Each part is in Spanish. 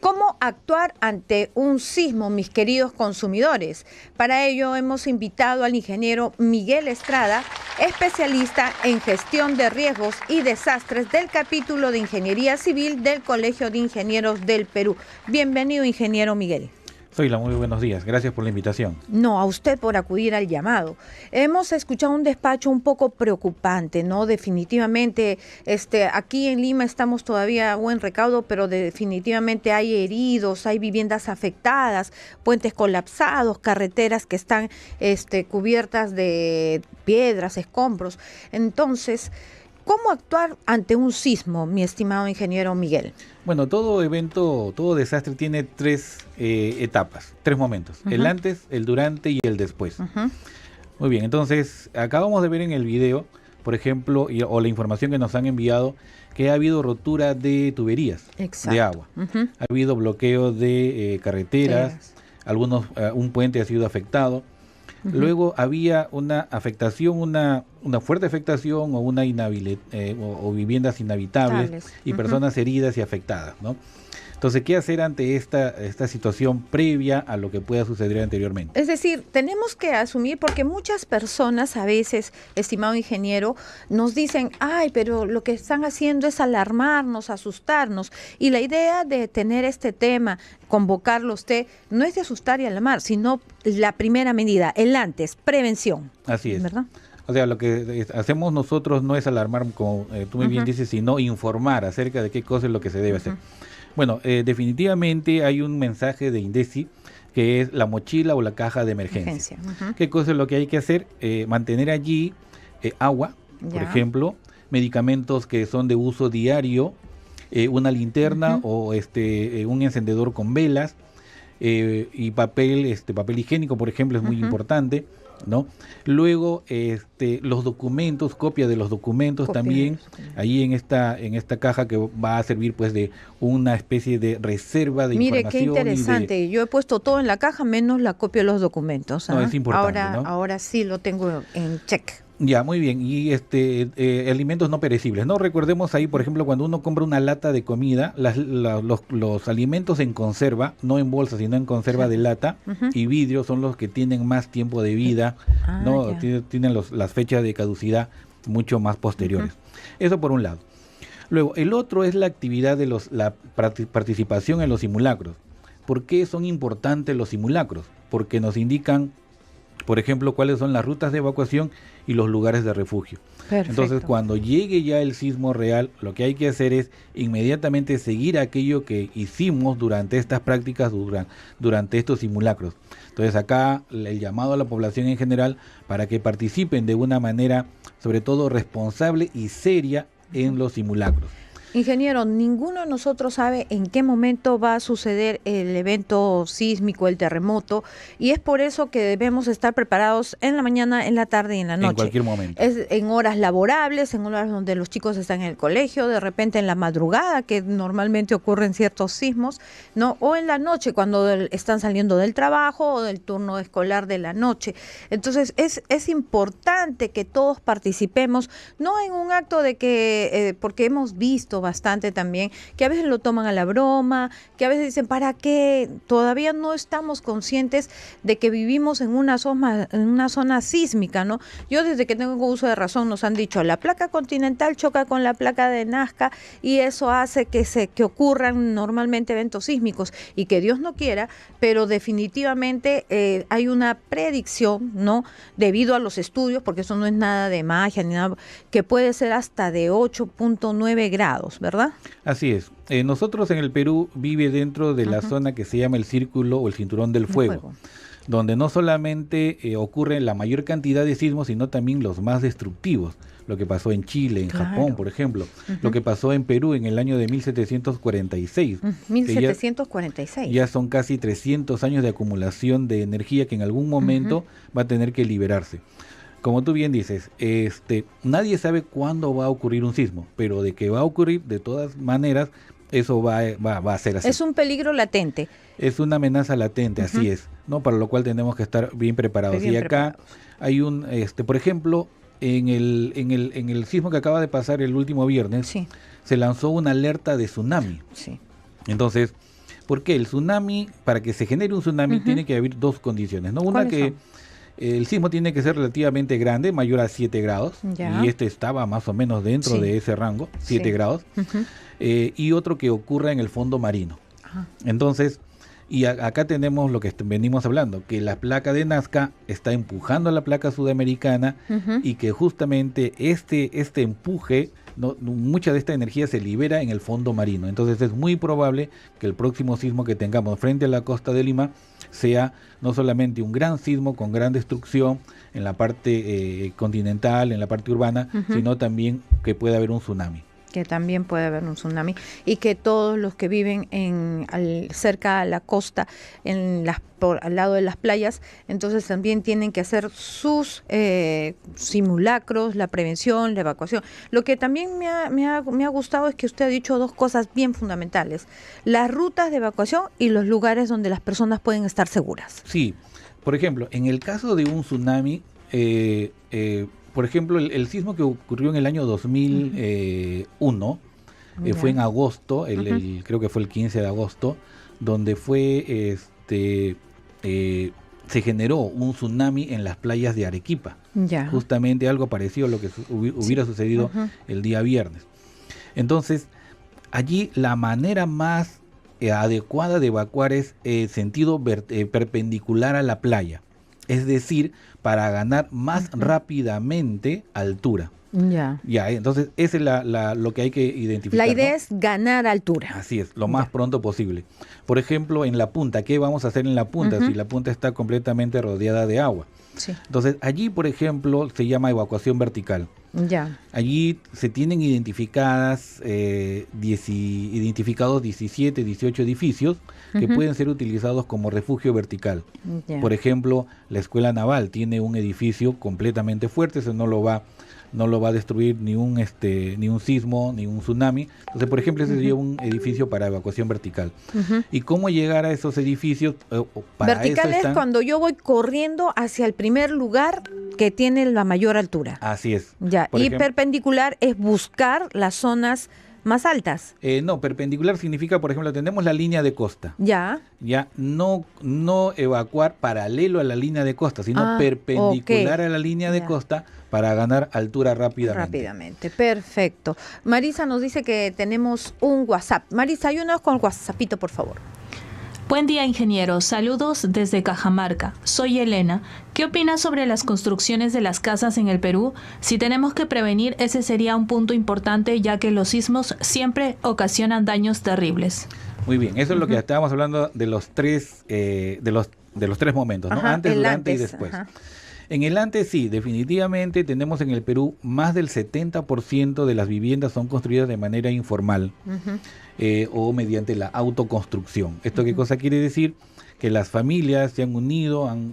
¿Cómo actuar ante un sismo, mis queridos consumidores? Para ello hemos invitado al ingeniero Miguel Estrada, especialista en gestión de riesgos y desastres del capítulo de Ingeniería Civil del Colegio de Ingenieros del Perú. Bienvenido, ingeniero Miguel. Soyla, muy buenos días. Gracias por la invitación. No, a usted por acudir al llamado. Hemos escuchado un despacho un poco preocupante, ¿no? Definitivamente, aquí en Lima estamos todavía a buen recaudo, pero definitivamente hay heridos, hay viviendas afectadas, puentes colapsados, carreteras que están cubiertas de piedras, escombros. Entonces, ¿cómo actuar ante un sismo, mi estimado ingeniero Miguel? Bueno, todo evento, todo desastre tiene tres etapas, tres momentos. El antes, el durante y el después. Muy bien, entonces acabamos de ver en el video, por ejemplo, o la información que nos han enviado, que ha habido rotura de tuberías de agua. Ha habido bloqueo de carreteras, un puente ha sido afectado. Luego había una afectación, una fuerte afectación o una o viviendas inhabitables y personas heridas y afectadas, ¿no? Entonces, ¿qué hacer ante esta situación previa a lo que pueda suceder anteriormente? Es decir, tenemos que asumir, porque muchas personas a veces, estimado ingeniero, nos dicen, ay, pero lo que están haciendo es alarmarnos, asustarnos. Y la idea de tener este tema, convocarlo a usted, no es de asustar y alarmar, sino la primera medida, el antes, prevención. Así es. ¿Verdad? O sea, lo que hacemos nosotros no es alarmar, como tú muy bien dices, sino informar acerca de qué cosa es lo que se debe hacer. Bueno, definitivamente hay un mensaje de INDECI que es la mochila o la caja de emergencia. ¿Qué cosa es lo que hay que hacer? Mantener allí agua, por ejemplo, medicamentos que son de uso diario, una linterna o un encendedor con velas, y papel higiénico, por ejemplo, es muy importante, ¿no? Luego los documentos, copia de los documentos también, ahí en esta caja que va a servir pues de una especie de reserva de información. Mire, qué interesante, yo he puesto todo en la caja menos la copia de los documentos. No, es importante, ahora sí lo tengo en check. Ya, muy bien. Y alimentos no perecibles, ¿no? Recordemos ahí, por ejemplo, cuando uno compra una lata de comida, los alimentos en conserva, no en bolsa, sino en conserva de lata y vidrio, son los que tienen más tiempo de vida, ¿no? Tienen las fechas de caducidad mucho más posteriores. Eso por un lado. Luego, el otro es la actividad de la participación en los simulacros. ¿Por qué son importantes los simulacros? Porque nos indican, por ejemplo, cuáles son las rutas de evacuación y los lugares de refugio. Perfecto. Entonces, cuando llegue ya el sismo real, lo que hay que hacer es inmediatamente seguir aquello que hicimos durante estas prácticas, durante estos simulacros. Entonces, acá el llamado a la población en general para que participen de una manera, sobre todo, responsable y seria en los simulacros. Ingeniero, ninguno de nosotros sabe en qué momento va a suceder el evento sísmico, el terremoto, y es por eso que debemos estar preparados en la mañana, en la tarde y en la noche. En cualquier momento. Es en horas laborables, en horas donde los chicos están en el colegio, de repente en la madrugada, que normalmente ocurren ciertos sismos, ¿no? O en la noche, cuando están saliendo del trabajo o del turno escolar de la noche. Entonces, es importante que todos participemos, no en un acto de que, porque hemos visto bastante también, que a veces lo toman a la broma, que a veces dicen, ¿para qué? Todavía no estamos conscientes de que vivimos en una zona sísmica, ¿no? Yo desde que tengo uso de razón nos han dicho, la placa continental choca con la placa de Nazca y eso hace que ocurran normalmente eventos sísmicos y que Dios no quiera, pero definitivamente hay una predicción, ¿no? Debido a los estudios, porque eso no es nada de magia ni nada, que puede ser hasta de 8.9 grados. ¿Verdad? Así es. Nosotros en el Perú vive dentro de la zona que se llama el círculo o el cinturón del fuego, donde no solamente ocurre la mayor cantidad de sismos, sino también los más destructivos. Lo que pasó en Chile, en Japón, por ejemplo. Lo que pasó en Perú en el año de 1746. 1746. Ya son casi 300 años de acumulación de energía que en algún momento va a tener que liberarse. Como tú bien dices, nadie sabe cuándo va a ocurrir un sismo, pero de que va a ocurrir, de todas maneras, eso va a ser así. Es un peligro latente. Es una amenaza latente, así es, ¿no? Para lo cual tenemos que estar bien preparados. Y acá hay por ejemplo, en el sismo que acaba de pasar el último viernes, se lanzó una alerta de tsunami. Entonces, Porque el tsunami, para que se genere un tsunami, tiene que haber dos condiciones, ¿no? Una, que el sismo tiene que ser relativamente grande, mayor a 7 grados, y este estaba más o menos dentro de ese rango, 7 grados, y otro que ocurra en el fondo marino. Entonces, y acá tenemos lo que venimos hablando, que la placa de Nazca está empujando a la placa sudamericana y que justamente este empuje, mucha de esta energía se libera en el fondo marino. Entonces es muy probable que el próximo sismo que tengamos frente a la costa de Lima sea no solamente un gran sismo con gran destrucción en la parte continental, en la parte urbana, sino también que pueda haber un tsunami. Que también puede haber un tsunami, y que todos los que viven cerca a la costa, al lado de las playas, entonces también tienen que hacer sus simulacros, la prevención, la evacuación. Lo que también me ha gustado es que usted ha dicho dos cosas bien fundamentales: las rutas de evacuación y los lugares donde las personas pueden estar seguras. Sí, por ejemplo, en el caso de un tsunami, por ejemplo, el sismo que ocurrió en el año 2001, fue en agosto, creo que fue el 15 de agosto, donde se generó un tsunami en las playas de Arequipa. Justamente algo parecido a lo que hubiera sucedido el día viernes. Entonces, allí la manera más adecuada de evacuar es sentido perpendicular a la playa. Es decir, para ganar más rápidamente altura. Entonces ese es lo que hay que identificar. La idea es ganar altura. Así es, lo más pronto posible. Por ejemplo, en la punta, ¿qué vamos a hacer en la punta si la punta está completamente rodeada de agua? Entonces allí, por ejemplo, se llama evacuación vertical. Allí se tienen identificados 17, 18 edificios que pueden ser utilizados como refugio vertical. Por ejemplo, la Escuela Naval tiene un edificio completamente fuerte, eso no lo va a destruir ni un sismo, ni un tsunami. Entonces, por ejemplo, ese sería un edificio para evacuación vertical. ¿Y cómo llegar a esos edificios? Vertical es cuando yo voy corriendo hacia el primer lugar que tiene la mayor altura. Así es. Y perpendicular es buscar las zonas más altas. No, perpendicular significa, por ejemplo, tenemos la línea de costa. No evacuar paralelo a la línea de costa, sino perpendicular a la línea de costa para ganar altura rápidamente. Perfecto. Marisa nos dice que tenemos un WhatsApp. Marisa, ayúdanos con el WhatsAppito, por favor. Buen día, ingeniero. Saludos desde Cajamarca. Soy Elena. ¿Qué opinas sobre las construcciones de las casas en el Perú? Si tenemos que prevenir, ese sería un punto importante, ya que los sismos siempre ocasionan daños terribles. Muy bien, eso es lo que estábamos hablando de los tres momentos, ¿no? Antes, durante y después. En el antes, sí, definitivamente tenemos en el Perú más del 70% de las viviendas son construidas de manera informal o mediante la autoconstrucción. ¿Esto qué cosa quiere decir? Que las familias se han unido, han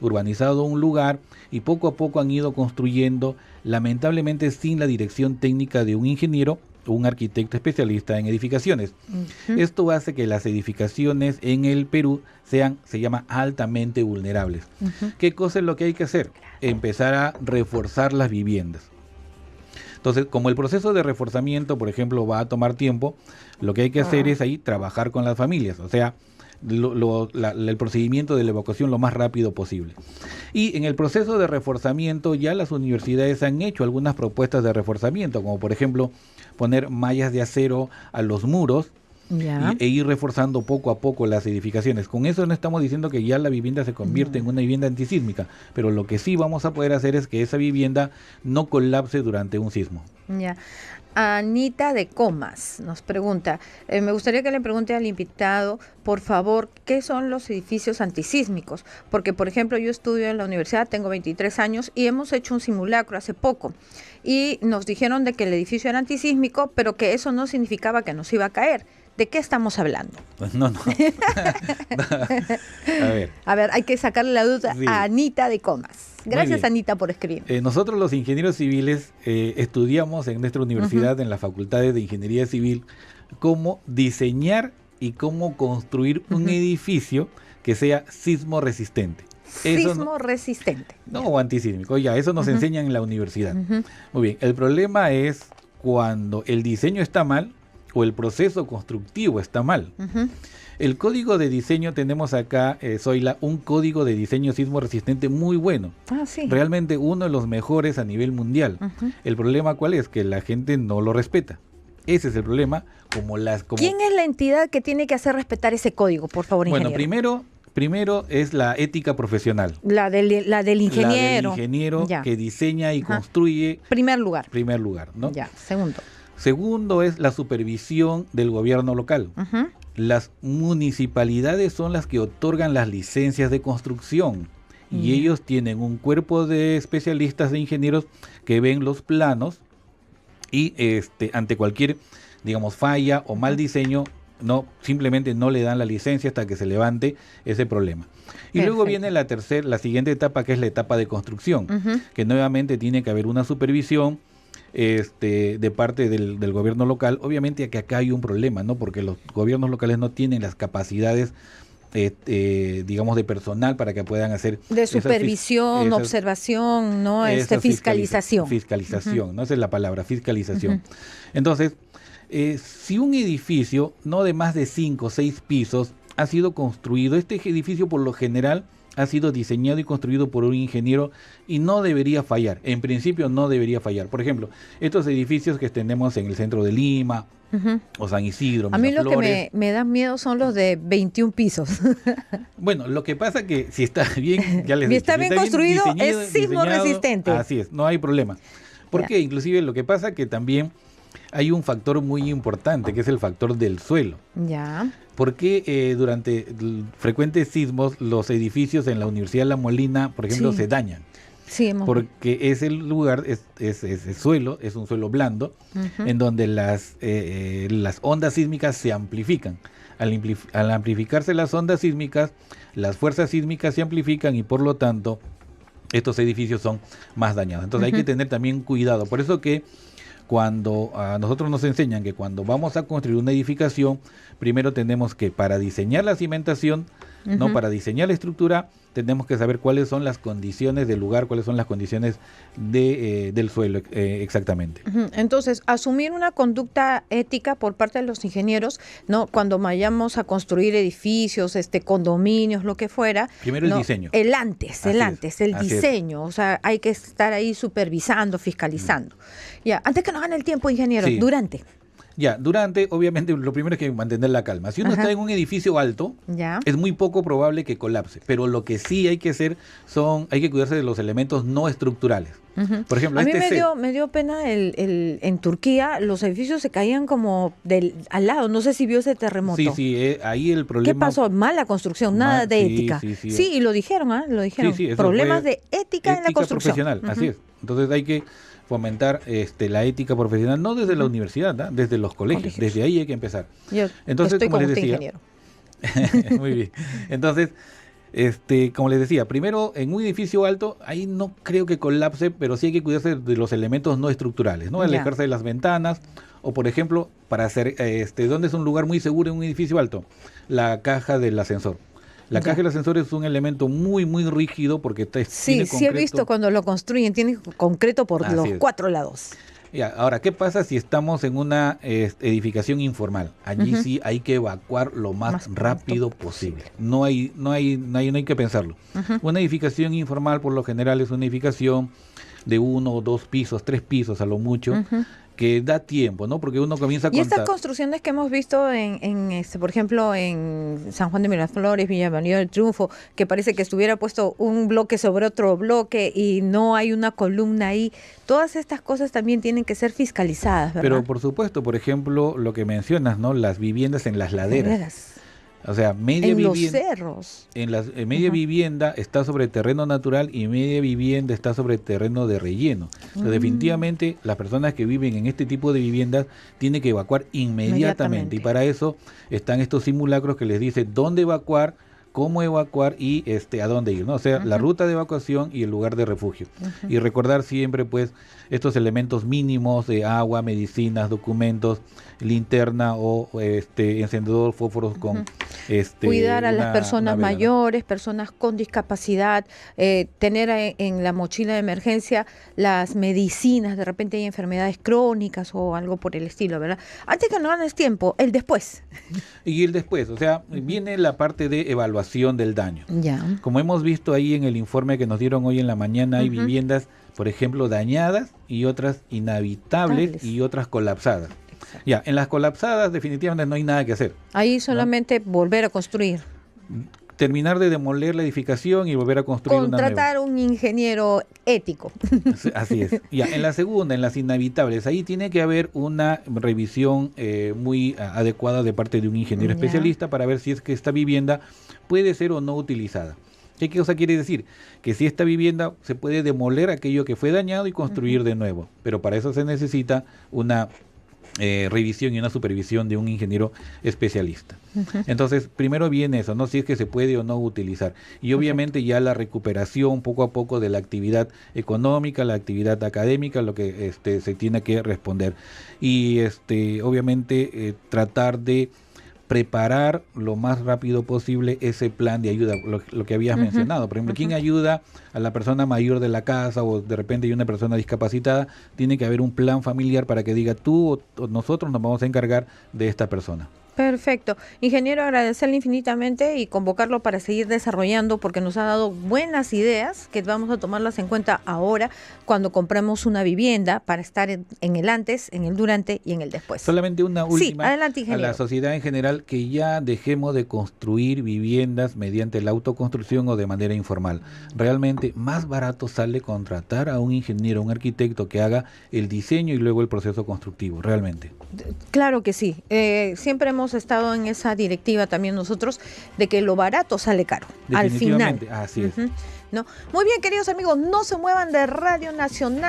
urbanizado un lugar y poco a poco han ido construyendo, lamentablemente sin la dirección técnica de un ingeniero o un arquitecto especialista en edificaciones. Esto hace que las edificaciones en el Perú se llama altamente vulnerables. ¿Qué cosa es lo que hay que hacer? Empezar a reforzar las viviendas. Entonces, como el proceso de reforzamiento, por ejemplo, va a tomar tiempo, lo que hay que hacer es ahí trabajar con las familias, o sea, el procedimiento de la evacuación lo más rápido posible. Y en el proceso de reforzamiento ya las universidades han hecho algunas propuestas de reforzamiento, como por ejemplo poner mallas de acero a los muros e ir reforzando poco a poco las edificaciones. Con eso no estamos diciendo que ya la vivienda se convierte en una vivienda antisísmica, pero lo que sí vamos a poder hacer es que esa vivienda no colapse durante un sismo. Anita de Comas nos pregunta, me gustaría que le pregunte al invitado, por favor, ¿qué son los edificios antisísmicos? Porque, por ejemplo, yo estudio en la universidad, tengo 23 años y hemos hecho un simulacro hace poco y nos dijeron de que el edificio era antisísmico, pero que eso no significaba que nos iba a caer. ¿De qué estamos hablando? Pues no. A ver, hay que sacarle la duda a Anita de Comas. Gracias, Anita, por escribir. Nosotros los ingenieros civiles estudiamos en nuestra universidad, en las facultades de Ingeniería Civil, cómo diseñar y cómo construir un edificio que sea sismo resistente. Sismo resistente. No antisísmico, eso nos enseñan en la universidad. Muy bien, el problema es cuando el diseño está mal o el proceso constructivo está mal. El código de diseño tenemos acá, Zoila, un código de diseño sismo resistente muy bueno. Sí. Realmente uno de los mejores a nivel mundial. El problema ¿cuál es? Que la gente no lo respeta. Ese es el problema. ¿Quién es la entidad que tiene que hacer respetar ese código, por favor, ingeniero? Bueno, primero es la ética profesional. La del ingeniero. La del ingeniero ya. Que diseña y construye. Primer lugar, ¿no? Ya, segundo. Segundo es la supervisión del gobierno local. Las municipalidades son las que otorgan las licencias de construcción y ellos tienen un cuerpo de especialistas de ingenieros que ven los planos y ante cualquier, digamos, falla o mal diseño, simplemente no le dan la licencia hasta que se levante ese problema. Y luego viene la siguiente etapa, que es la etapa de construcción, que nuevamente tiene que haber una supervisión de parte del gobierno local. Obviamente que acá hay un problema, ¿no? Porque los gobiernos locales no tienen las capacidades digamos de personal para que puedan hacer de supervisión, observación, ¿no? Fiscalización. Fiscalización, ¿no? Esa es la palabra, fiscalización. Entonces, si un edificio no de más de 5 o 6 pisos ha sido construido, este edificio por lo general ha sido diseñado y construido por un ingeniero y no debería fallar. En principio no debería fallar. Por ejemplo, estos edificios que tenemos en el centro de Lima o San Isidro, a mí lo que me da miedo son los de 21 pisos. Bueno, lo que pasa que si está bien, ya les si está bien construido, es sismo resistente. Así es, no hay problema. Porque inclusive lo que pasa que también hay un factor muy importante, que es el factor del suelo. Ya. Porque durante frecuentes sismos los edificios en la Universidad de La Molina, por ejemplo, se dañan. Sí, porque ese lugar es suelo, es un suelo blando, en donde las ondas sísmicas se amplifican. Al amplificarse las ondas sísmicas, las fuerzas sísmicas se amplifican y por lo tanto estos edificios son más dañados. Entonces hay que tener también cuidado. Por eso que cuando a nosotros nos enseñan que cuando vamos a construir una edificación, primero tenemos que, para diseñar la cimentación, no para diseñar la estructura, tenemos que saber cuáles son las condiciones del lugar, cuáles son las condiciones del suelo exactamente. Entonces, asumir una conducta ética por parte de los ingenieros, ¿no? Cuando vayamos a construir edificios, condominios, lo que fuera. Primero el diseño. El diseño. O sea, hay que estar ahí supervisando, fiscalizando. Ya, antes que nos gane el tiempo, ingeniero, durante. Ya, durante, obviamente, lo primero es que mantener la calma. Si uno está en un edificio alto, es muy poco probable que colapse. Pero lo que sí hay que hacer hay que cuidarse de los elementos no estructurales. Por ejemplo, a mí me dio pena en Turquía, los edificios se caían como al lado. No sé si vio ese terremoto. Sí, ahí el problema. ¿Qué pasó? Mala construcción, nada de ética. Sí, y lo dijeron, lo dijeron. Problemas de ética en la construcción. Profesional, así es. Entonces hay que fomentar la ética profesional, no desde la universidad, desde los colegios. Desde ahí hay que empezar. Yo Entonces, estoy como con les usted, decía, ingeniero. Muy bien. Entonces, como les decía, primero en un edificio alto, ahí no creo que colapse, pero sí hay que cuidarse de los elementos no estructurales, ¿no? Alejarse de las ventanas, o por ejemplo, para hacer, ¿dónde es un lugar muy seguro en un edificio alto? La caja del ascensor. La caja del ascensor es un elemento muy, muy rígido porque tiene concreto. Sí he visto cuando lo construyen, tiene concreto por los 4 lados. Ya, ahora, ¿qué pasa si estamos en una edificación informal? Allí sí hay que evacuar lo más rápido posible. No hay que pensarlo. Una edificación informal, por lo general, es una edificación de 1 o 2 pisos, 3 pisos a lo mucho, que da tiempo, ¿no? Porque uno comienza a contar. Y estas construcciones que hemos visto por ejemplo, en San Juan de Miraflores, Villa María del Triunfo, que parece que estuviera puesto un bloque sobre otro bloque y no hay una columna ahí, todas estas cosas también tienen que ser fiscalizadas, ¿verdad? Pero por supuesto, por ejemplo, lo que mencionas, ¿no? Las viviendas en las laderas. O sea, los cerros. Media vivienda está sobre terreno natural y media vivienda está sobre terreno de relleno. Entonces, definitivamente, las personas que viven en este tipo de viviendas tienen que evacuar inmediatamente. Y para eso están estos simulacros que les dicen dónde evacuar, cómo evacuar y a dónde ir, ¿no? O sea, la ruta de evacuación y el lugar de refugio. Y recordar siempre, pues, estos elementos mínimos de agua, medicinas, documentos, linterna o encendedor, fósforos con Cuidar a las una personas vela, ¿no? mayores, personas con discapacidad, tener en la mochila de emergencia las medicinas, de repente hay enfermedades crónicas o algo por el estilo, ¿verdad? Antes que no ganes tiempo, el después. Y el después, o sea, viene la parte de evaluación del daño. Ya. Como hemos visto ahí en el informe que nos dieron hoy en la mañana, hay viviendas, por ejemplo, dañadas y otras inhabitables y otras colapsadas. Exacto. Ya, en las colapsadas definitivamente no hay nada que hacer. Ahí solamente volver a construir. Terminar de demoler la edificación y volver a construir una nueva. Contratar un ingeniero ético. Así es. Ya, en la segunda, en las inhabitables, ahí tiene que haber una revisión muy adecuada de parte de un ingeniero especialista para ver si es que esta vivienda puede ser o no utilizada. ¿Qué cosa quiere decir? Que si esta vivienda se puede demoler aquello que fue dañado y construir de nuevo, pero para eso se necesita una revisión y una supervisión de un ingeniero especialista. Entonces, primero viene eso, ¿no? Si es que se puede o no utilizar. Y obviamente ya la recuperación poco a poco de la actividad económica, la actividad académica, lo que se tiene que responder. Y obviamente tratar de preparar lo más rápido posible ese plan de ayuda, lo que habías mencionado. Por ejemplo, ¿quién ayuda a la persona mayor de la casa o de repente hay una persona discapacitada? Tiene que haber un plan familiar para que diga tú o nosotros nos vamos a encargar de esta persona. Perfecto. Ingeniero, agradecerle infinitamente y convocarlo para seguir desarrollando porque nos ha dado buenas ideas que vamos a tomarlas en cuenta ahora cuando compremos una vivienda para estar en el antes, en el durante y en el después. Solamente una última adelante, a ingeniero. la sociedad en general, que ya dejemos de construir viviendas mediante la autoconstrucción o de manera informal. Realmente más barato sale contratar a un ingeniero, un arquitecto que haga el diseño y luego el proceso constructivo, realmente. Claro que sí. Siempre hemos estado en esa directiva también nosotros de que lo barato sale caro al final. Definitivamente, así es. ¿No? Muy bien, queridos amigos, no se muevan de Radio Nacional.